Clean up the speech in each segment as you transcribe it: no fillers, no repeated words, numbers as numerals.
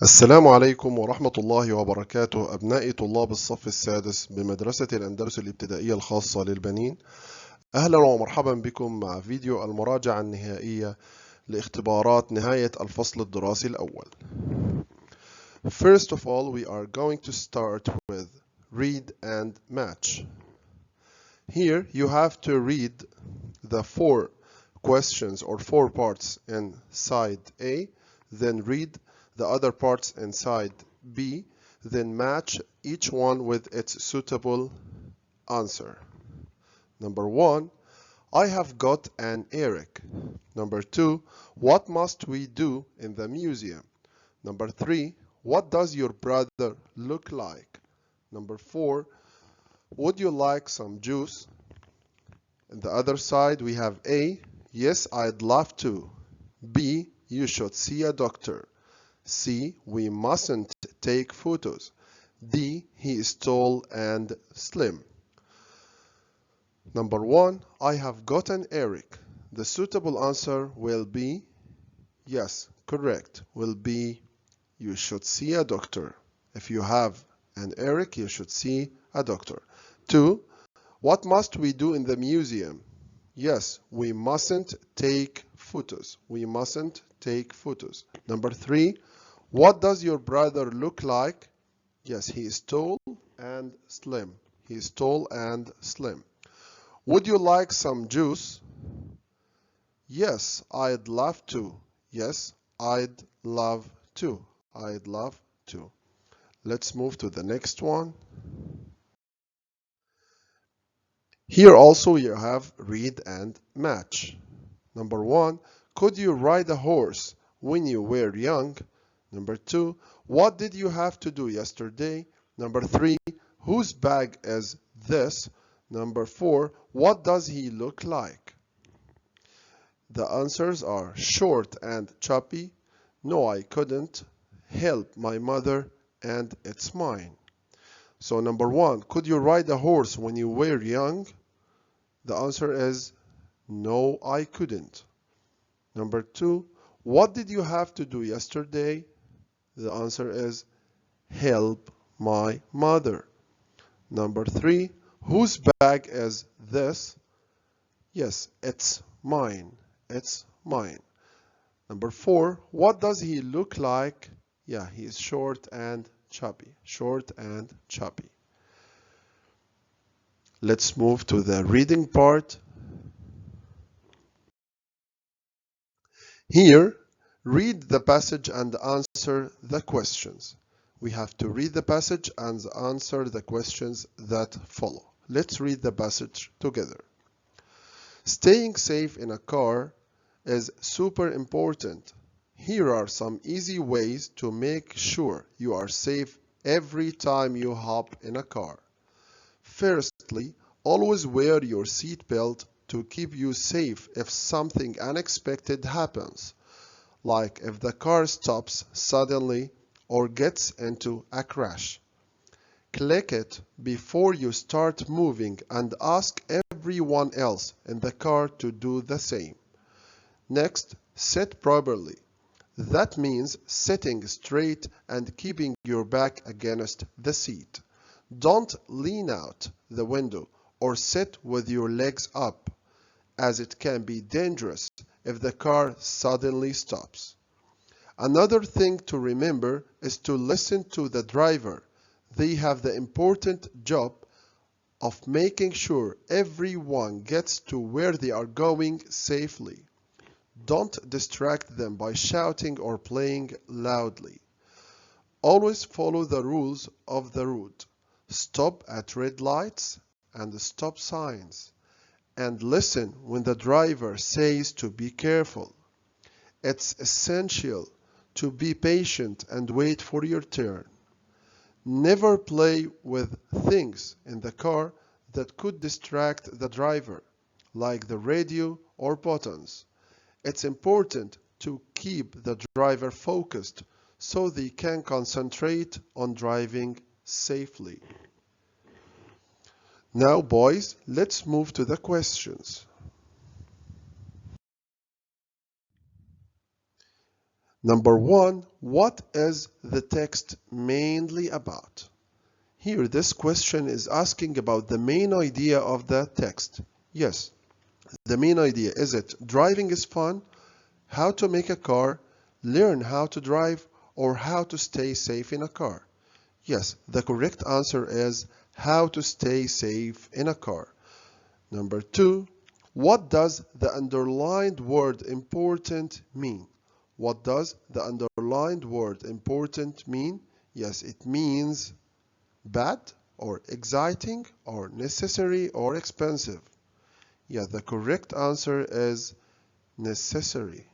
السلام عليكم ورحمة الله وبركاته أبناء طلاب الصف السادس بمدرسة الأندلس الابتدائية الخاصة للبنين. أهلا ومرحبا بكم مع فيديو المراجعة النهائية لاختبارات نهاية الفصل الدراسي الأول. First of all, we are going to start with read and match. Here you have to read the 4 questions or 4 parts in side A, then read the other parts inside B, then match each one with its suitable answer. Number 1, I have got an Eric. Number 2, what must we do in the museum? Number 3, what does your brother look like? Number 4, would you like some juice? On the other side we have A, yes, I'd love to. B, you should see a doctor. C, we mustn't take photos. D, he is tall and slim. Number 1, I have got an Eric. The suitable answer will be, yes, correct, will be, you should see a doctor. If you have an Eric, you should see a doctor. 2, what must we do in the museum? Yes, we mustn't take photos. We mustn't take photos. Number 3, what does your brother look like? Yes, he is tall and slim. He is tall and slim. Would you like some juice? Yes, I'd love to. Yes, I'd love to. I'd love to. Let's move to the next one. Here also you have read and match. Number 1, could you ride a horse when you were young? Number 2, what did you have to do yesterday? Number 3, whose bag is this? Number 4, what does he look like? The answers are short and choppy, no I couldn't, help my mother, and it's mine. So number 1, could you ride a horse when you were young? The answer is no I couldn't. Number 2, what did you have to do yesterday? The answer is help my mother. Number 3, whose bag is this? Yes, it's mine. It's mine. Number 4, what does he look like? Yeah, he is short and chubby. Short and chubby. Let's move to the reading part. Here, read the passage and answer the questions. We have to read the passage and answer the questions that follow. Let's read the passage together. Staying safe in a car is super important. Here are some easy ways to make sure you are safe every time you hop in a car. Firstly, always wear your seatbelt to keep you safe if something unexpected happens, like if the car stops suddenly or gets into a crash. Click it before you start moving and ask everyone else in the car to do the same. Next, sit properly. That means sitting straight and keeping your back against the seat. Don't lean out the window or sit with your legs up, as it can be dangerous if the car suddenly stops. Another thing to remember is to listen to the driver. They have the important job of making sure everyone gets to where they are going safely. Don't distract them by shouting or playing loudly. Always follow the rules of the route. Stop at red lights and stop signs, and listen when the driver says to be careful. It's essential to be patient and wait for your turn. Never play with things in the car that could distract the driver, like the radio or buttons. It's important to keep the driver focused so they can concentrate on driving safely. Now, boys, let's move to the questions. Number one, what is the text mainly about? Here, this question is asking about the main idea of the text. Yes, the main idea. Is it driving is fun, how to make a car, learn how to drive, or how to stay safe in a car? Yes, the correct answer is how to stay safe in a car. Number two, what does the underlined word important mean? What does the underlined word important mean? Yes, it means bad or exciting or necessary or expensive. Yeah, the correct answer is necessary.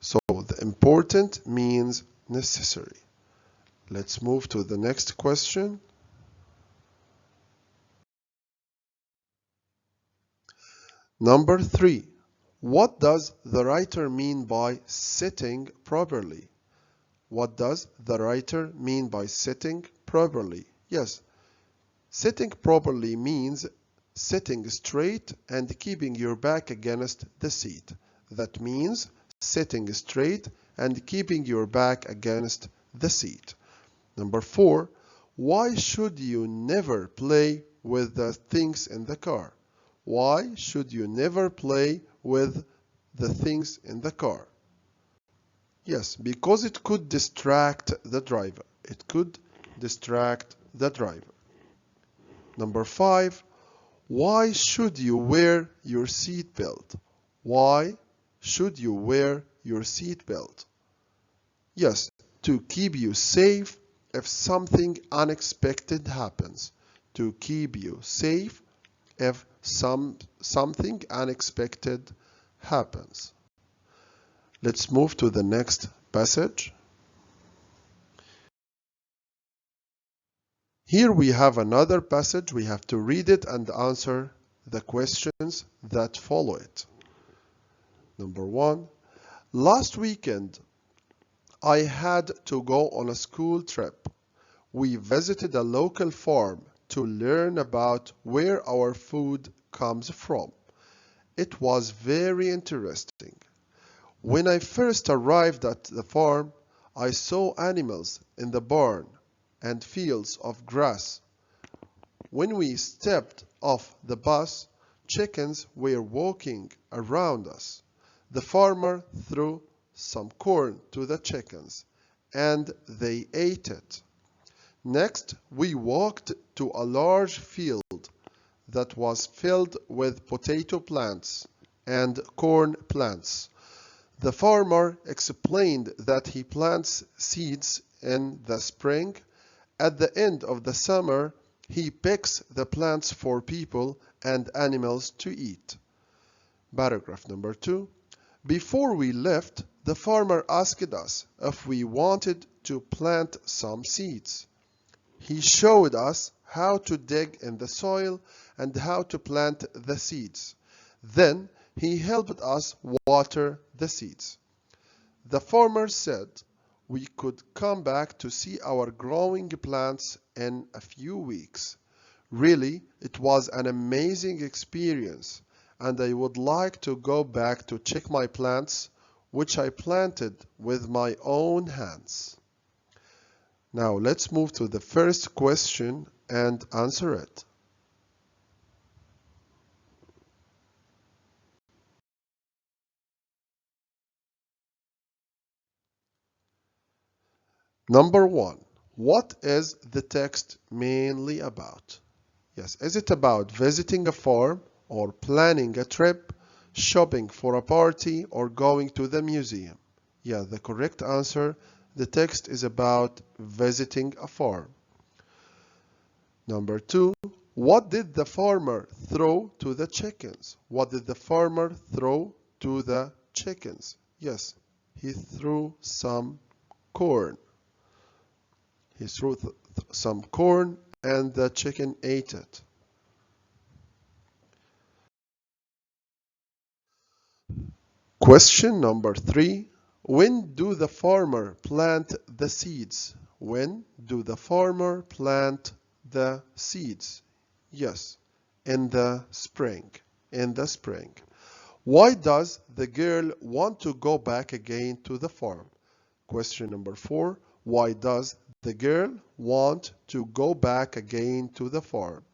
So the important means necessary. Let's move to the next question. Number three, what does the writer mean by sitting properly? What does the writer mean by sitting properly? Yes, sitting properly means sitting straight and keeping your back against the seat. That means sitting straight and keeping your back against the seat. Number four, why should you never play with the things in the car? Why should you never play with the things in the car? Yes, because it could distract the driver. It could distract the driver. Number five, why should you wear your seat belt? Why should you wear your seat belt? Yes, to keep you safe if something unexpected happens. To keep you safe if something unexpected happens. Let's move to the next passage. Here we have another passage. We have to read it and answer the questions that follow it. Number one, last weekend I had to go on a school trip. We visited a local farm to learn about where our food comes from. It was very interesting. When I first arrived at the farm, I saw animals in the barn and fields of grass. When we stepped off the bus, chickens were walking around us. The farmer threw some corn to the chickens, and they ate it. Next, we walked to a large field that was filled with potato plants and corn plants. The farmer explained that he plants seeds in the spring. At the end of the summer, he picks the plants for people and animals to eat. Paragraph number two. Before we left, the farmer asked us if we wanted to plant some seeds. He showed us how to dig in the soil and how to plant the seeds. Then he helped us water the seeds. The farmer said we could come back to see our growing plants in a few weeks. Really, it was an amazing experience, and I would like to go back to check my plants, which I planted with my own hands. Now let's move to the first question and answer it. Number one, what is the text mainly about? Yes, is it about visiting a farm or planning a trip, shopping for a party, or going to the museum? Yeah, the correct answer, the text is about visiting a farm. Number two, what did the farmer throw to the chickens? What did the farmer throw to the chickens? Yes, he threw some corn. He threw some corn and the chicken ate it. Question number three. When do the farmer plant the seeds? When do the farmer plant the seeds? Yes, in the spring. In the spring. Why does the girl want to go back again to the farm? Question number 4. Why does the girl want to go back again to the farm?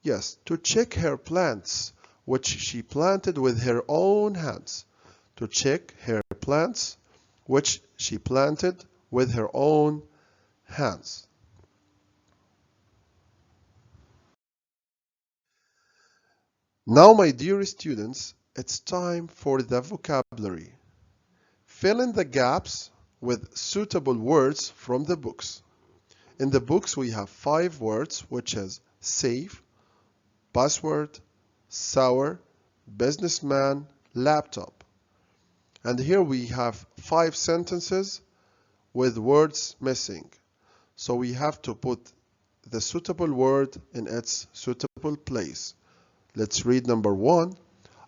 Yes, to check her plants, which she planted with her own hands. To check her plants, which she planted with her own hands. Now, my dear students, it's time for the vocabulary. Fill in the gaps with suitable words from the books. In the books, we have 5 words, which is safe, password, sour, businessman, laptop. And here we have 5 sentences with words missing. So we have to put the suitable word in its suitable place. Let's read number 1.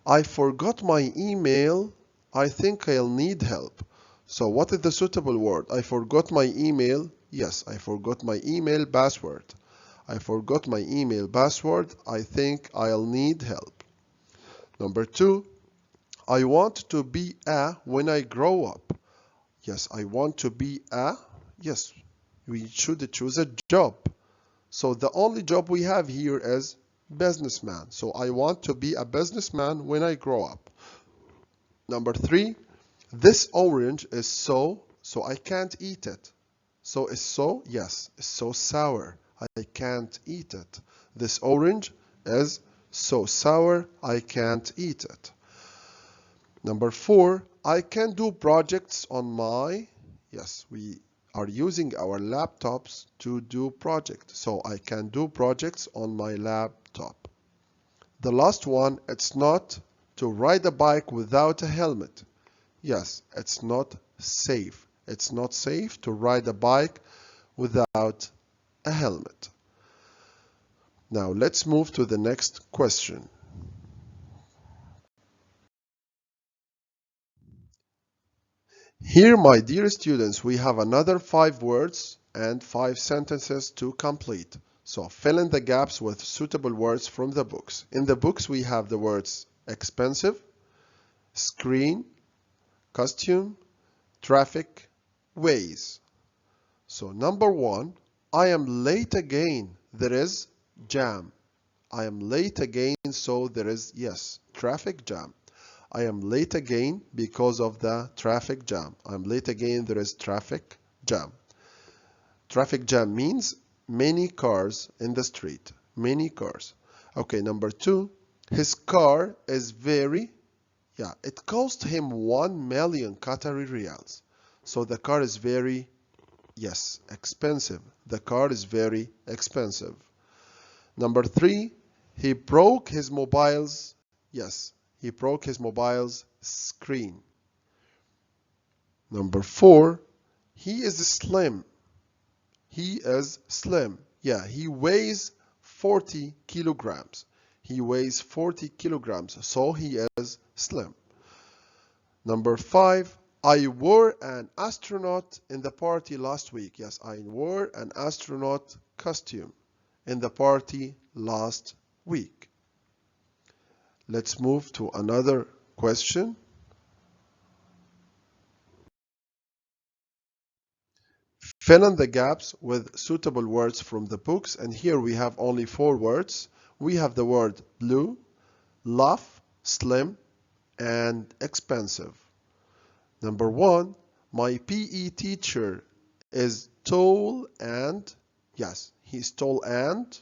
I forgot my email. I think I'll need help. So what is the suitable word? I forgot my email. Yes, I forgot my email password. I forgot my email password. I think I'll need help. Number 2. I want to be a when I grow up. Yes, I want to be a. Yes, we should choose a job. So the only job we have here is businessman. So I want to be a businessman when I grow up. Number 3, this orange is so I can't eat it. So is so? Yes, it's so sour. I can't eat it. This orange is so sour, I can't eat it. Number 4, I can do projects on my, yes, we are using our laptops to do projects. So I can do projects on my laptop. The last one, it's not to ride a bike without a helmet. Yes, it's not safe. It's not safe to ride a bike without a helmet. Now let's move to the next question. Here, my dear students, we have another 5 words and 5 sentences to complete. So fill in the gaps with suitable words from the books. In the books, we have the words expensive, screen, costume, traffic, ways. So number 1, I am late again. There is jam. I am late again, so there is, yes, traffic jam. I am late again because of the traffic jam. I'm late again, there is traffic jam. Traffic jam means many cars in the street. Many cars. Okay, number 2, his car is very, yeah, it cost him 1 million Qatari riyals. So the car is very, yes, expensive. The car is very expensive. Number 3, he broke his mobile's, yes, he broke his mobile's screen. Number 4, he is slim. He is slim. Yeah, he weighs 40 kilograms. He weighs 40 kilograms, so he is slim. Number 5, I wore an astronaut in the party last week. Yes, I wore an astronaut costume in the party last week. Let's move to another question. Fill in the gaps with suitable words from the books, and here we have only 4 words. We have the word blue, laugh, slim, and expensive. Number 1, my PE teacher is tall and, yes, he's tall and,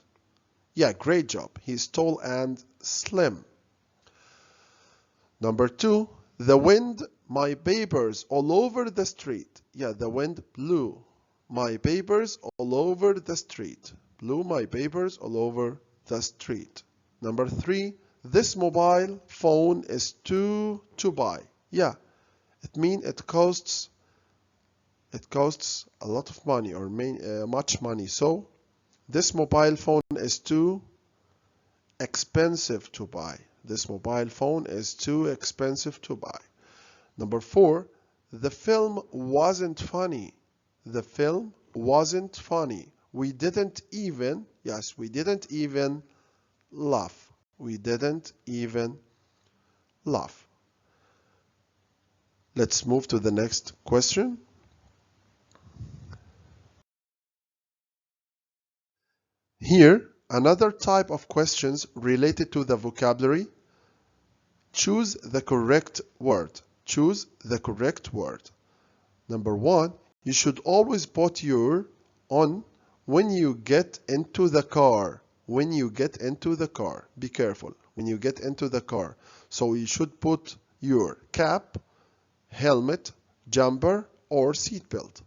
yeah, great job. He's tall and slim. Number 2, the wind, my papers all over the street. Yeah, the wind blew my papers all over the street. Blew my papers all over the street. Number 3, this mobile phone is too to buy. Yeah, it means it costs a lot of money or much money. So this mobile phone is too expensive to buy. This mobile phone is too expensive to buy. Number 4, the film wasn't funny. The film wasn't funny. We didn't even, laugh. We didn't even laugh. Let's move to the next question. Here, another type of questions related to the vocabulary. Choose the correct word. Choose the correct word. Number one, you should always put your on when you get into the car. When you get into the car. Be careful. When you get into the car. So you should put your cap, helmet, jumper, or seatbelt.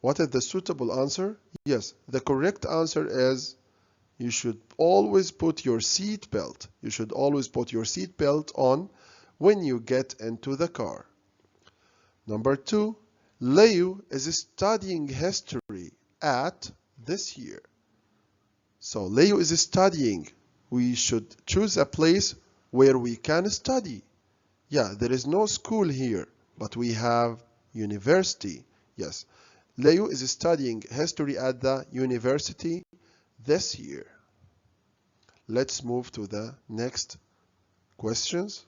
What is the suitable answer? Yes, the correct answer is you should always put your seatbelt. You should always put your seatbelt on when you get into the car. Number two, Leo is studying history at this year. So Leo is studying. We should choose a place where we can study. Yeah, there is no school here, but we have university. Yes, Leo is studying history at the university this year. Let's move to the next questions.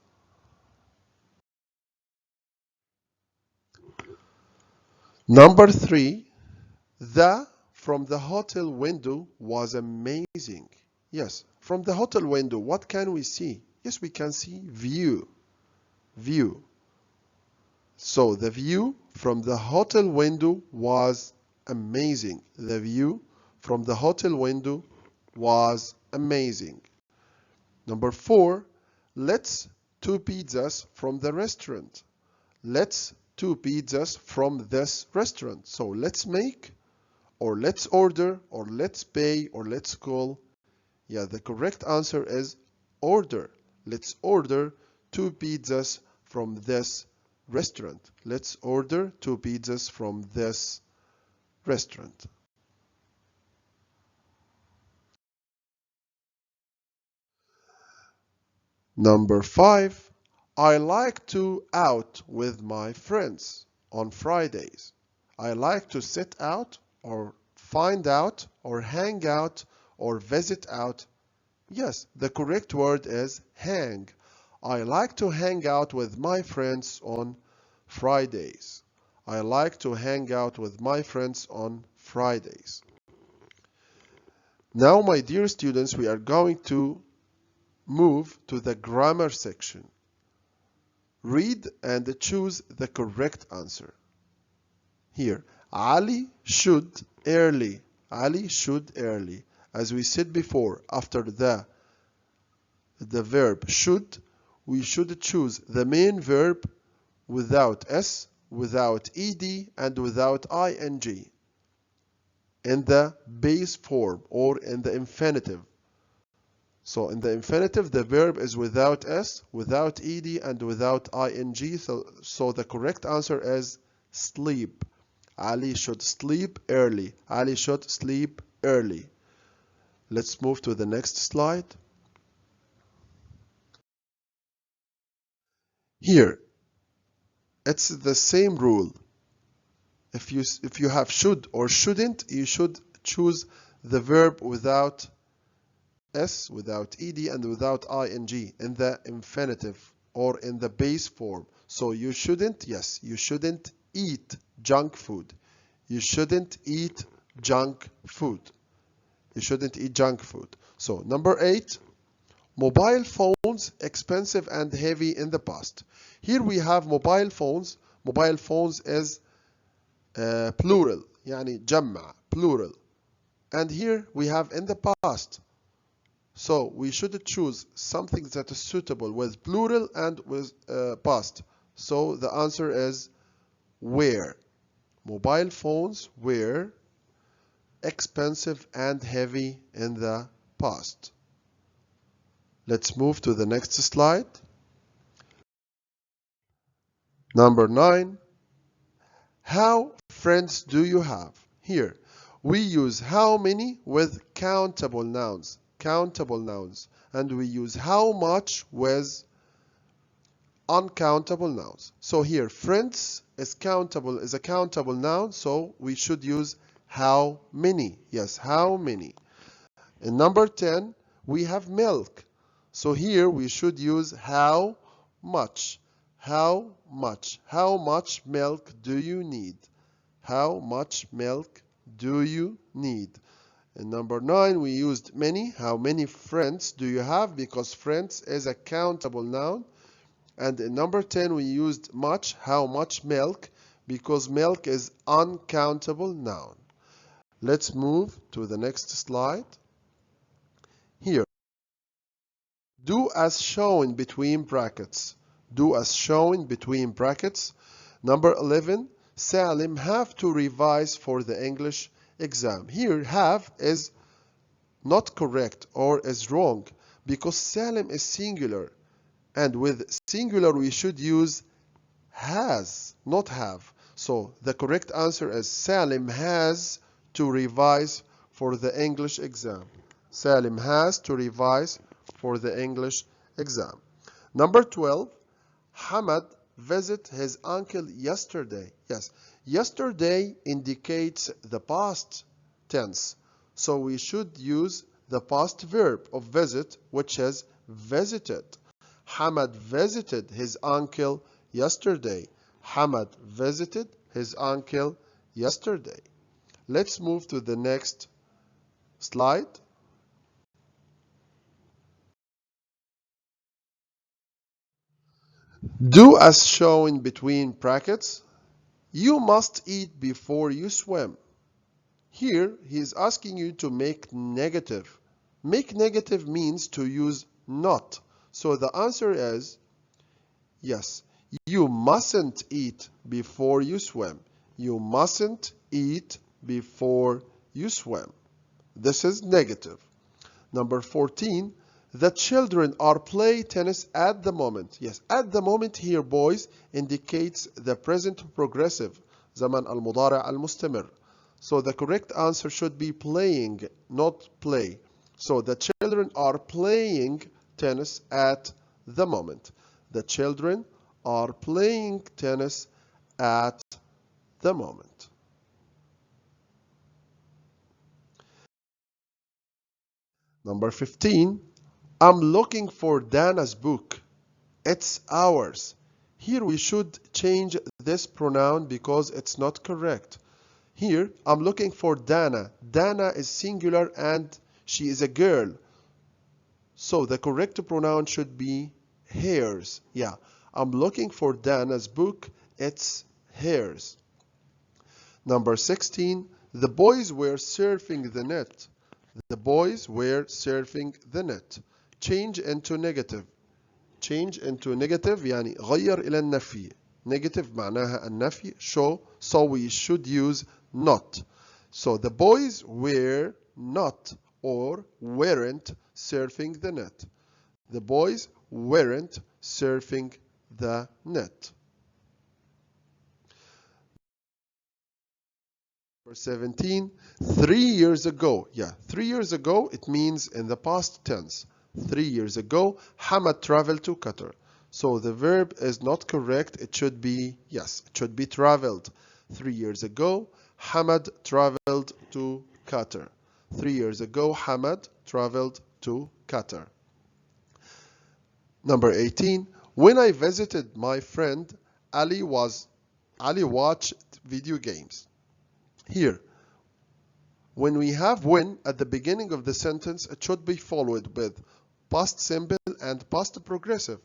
Number three, from the hotel window was amazing. Yes, from the hotel window, what can we see? Yes, we can see view. View. So the view from the hotel window was amazing. The view from the hotel window was amazing. Number four, let's 2 pizzas from the restaurant. Let's 2 pizzas from this restaurant. So let's make, or let's order, or let's pay, or let's call. Yeah, the correct answer is order. Let's order 2 pizzas from this restaurant. Let's order 2 pizzas from this restaurant. Number five, I like to out with my friends on Fridays. I like to sit out or find out or hang out or visit out. Yes, the correct word is hang. I like to hang out with my friends on Fridays. I like to hang out with my friends on Fridays. Now, my dear students, we are going to move to the grammar section. Read and choose the correct answer. Here, Ali should early. Ali should early. As we said before, after the verb should, we should choose the main verb without s, without ed, and without ing in the base form or in the infinitive. So in the infinitive, the verb is without s, without ed, and without ing. So the correct answer is sleep. Ali should sleep early. Ali should sleep early. Let's move to the next slide. Here, it's the same rule. If you have should or shouldn't, you should choose the verb without s, without ed, and without ing in the infinitive or in the base form. So you shouldn't, yes, you shouldn't eat junk food. You shouldn't eat junk food. You shouldn't eat junk food. So number 8, mobile phones expensive and heavy in the past. Here we have mobile phones. Mobile phones is plural, يعني جمع, plural. And here we have in the past. So we should choose something that is suitable with plural and with past. So the answer is were. Mobile phones were expensive and heavy in the past. Let's move to the next slide. Number 9. How friends do you have? Here, we use how many with countable nouns. Countable nouns. And we use how much with uncountable nouns. So here, friends is a countable noun, so we should use how many. Yes, how many. In number 10, we have milk. So here we should use how much. How much? How much milk do you need? How much milk do you need? In number 9, we used many. How many friends do you have? Because friends is a countable noun. And in number 10, we used much. How much milk? Because milk is uncountable noun. Let's move to the next slide. Here, do as shown between brackets. Do as shown between brackets. Number 11, Salim have to revise for the English exam. Here, have is not correct or is wrong because Salim is singular. And with singular, we should use has, not have. So the correct answer is Salim has to revise for the English exam. Salim has to revise for the English exam. Number 12, Hamad visited his uncle yesterday. Yes, yesterday indicates the past tense. So we should use the past verb of visit, which is visited. Hamad visited his uncle yesterday. Hamad visited his uncle yesterday. Let's move to the next slide. Do as shown between brackets. You must eat before you swim. Here, he is asking you to make negative. Make negative means to use not. So the answer is yes. You mustn't eat before you swim. You mustn't eat before you swim. This is negative. Number 14, the children are playing tennis at the moment. Yes, at the moment here, boys, indicates the present progressive, زمن المضارع المستمر. So the correct answer should be playing, not play. So the children are playing tennis at the moment. The children are playing tennis at the moment. Number 15, I'm looking for Dana's book. It's ours. Here we should change this pronoun because it's not correct. Here, I'm looking for Dana. Dana is singular and she is a girl. So the correct pronoun should be hers. Yeah, I'm looking for Dana's book. It's hers. Number 16, the boys were surfing the net. The boys were surfing the net. Change into negative. Change into negative يعني غير إلى النفي. Negative معناها النفي. So we should use not. So the boys were not or weren't surfing the net. The boys weren't surfing the net. Number 17, 3 years ago. Yeah, 3 years ago, it means in the past tense. 3 years ago, Hamad traveled to Qatar. So the verb is not correct. It should be, yes, it should be traveled. 3 years ago, Hamad traveled to Qatar. 3 years ago, Hamad traveled to Qatar. Number 18, when I visited my friend, Ali watched video games. Here, when we have when at the beginning of the sentence, it should be followed with past simple and past progressive.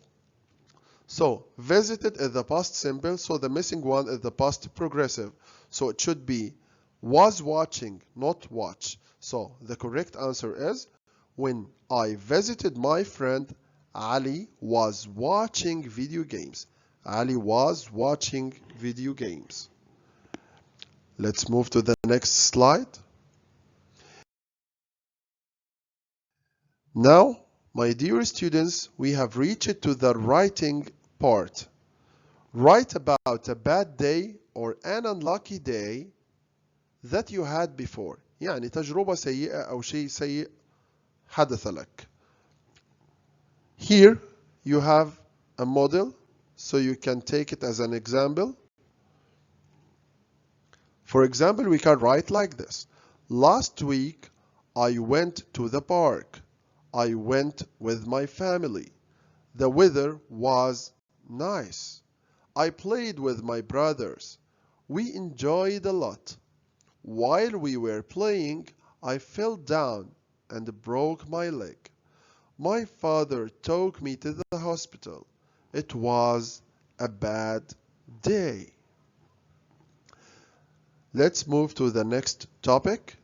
So visited is the past simple, so the missing one is the past progressive. So it should be was watching, not watch. So the correct answer is when I visited my friend, Ali was watching video games. Ali was watching video games. Let's move to the next slide. Now, my dear students, we have reached to the writing part. Write about a bad day or an unlucky day that you had before. يعني تجربة سيئة أو شيء سيء حدث لك. Here you have a model, so you can take it as an example. For example, we can write like this. Last week, I went to the park. I went with my family. The weather was Nice. I played with my brothers. We enjoyed a lot. While we were playing, I fell down and broke my leg. My father took me to the hospital. It was a bad day. Let's move to the next topic.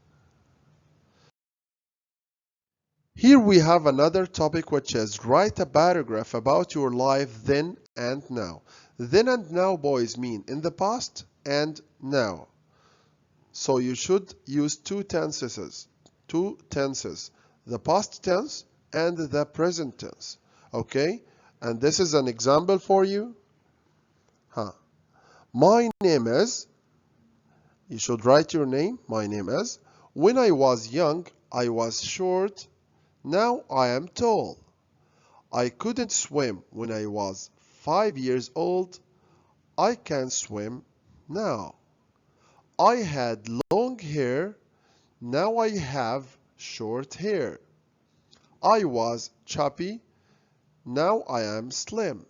Here we have another topic, which is write a paragraph about your life then and now. Then and now, boys, mean in the past and now. So you should use two tenses, the past tense and the present tense. Okay? And this is an example for you. My name is, you should write your name. My name is, when I was young, I was short. Now I am tall. I couldn't swim when I was 5 years old. I can swim now. I had long hair. Now I have short hair. I was chubby. Now I am slim.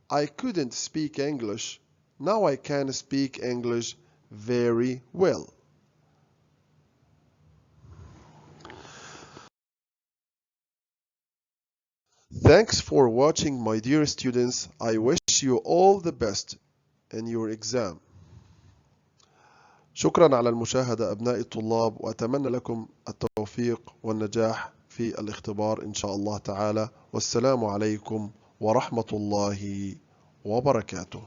I couldn't speak English. Now I can speak English very well. Thanks for watching, my dear students. I wish you all the best in your exam. شكرا على المشاهدة أبناء الطلاب، وأتمنى لكم التوفيق والنجاح في الاختبار إن شاء الله تعالى، والسلام عليكم ورحمة الله وبركاته.